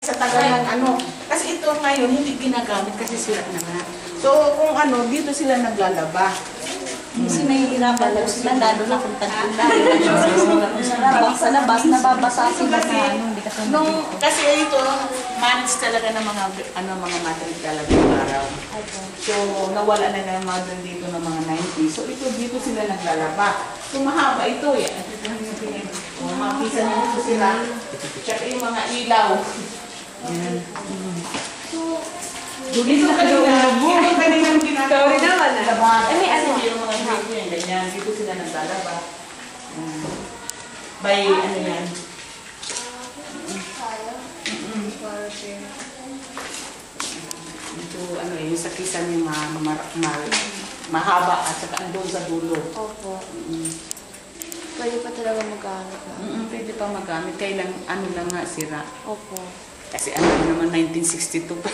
Sa tagal ng ano. Kasi ito ngayon, hindi ginagamit kasi sira na nga. So, kung ano, dito sila naglalaba. Kasi nahihirapan po sila, lalo na kung tag-ulan. Sa labas, nababasa sila na ano, hindi kasi Kasi ito, manage talaga ng mga material talaga yung araw. So, nawala na ng mga dito ng mga 90. So, dito sila naglalaba. So, mahaba ito yan. Makisa nyo dito sila. Tsaka yung mga ilaw. Yan. Dito kaninang ginagawa. Sorry naman ah. May ano? Yung mga dito yan, ganyan. Dito sila naglalaba. By ano yan? Ito, ano yung sa kisan yung mahaba at saka andun sa dulo. Opo. Pwede pa talaga magamit na. Pwede pa magamit. Kailang ano lang nga sira. Opo. Kasi ano naman 1962 pa.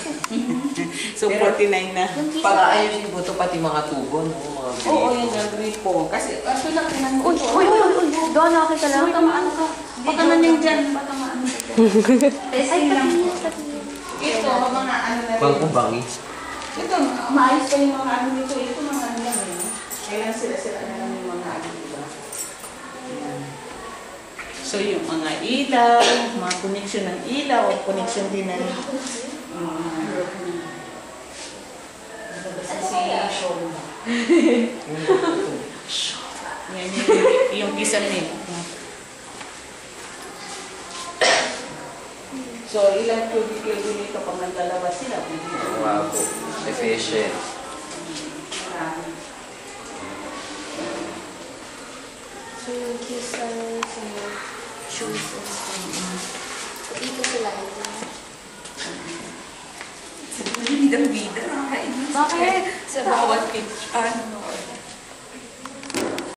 So 49 na. Pag-aayusin mo ito pati mga tubo, no? Mga Oo, yan yung gripo. Kasi ito lang tinan mo. Uy! Doon nakita lang. Tamaan ka. Baka na nang dyan. Baka maano ka dyan. Ay, katingin. Ito, mga ano na rin. Bangkubangi. Ito, maayos pa yung mga ano nito. Ito mga ano lang eh. Kailan sila na lang yung mga ano diba? Ayan. So yung mga ilaw, mga connection ng ilaw, connection din ng yung kisan nila. So ilang cubic dito pag naglalabas sila. Wow po. Efficient. So, yung kisa sa shoes and stuff. Dito sila ito. bida-bida, nakakainis. Bakit? Sa bawat picture, ano,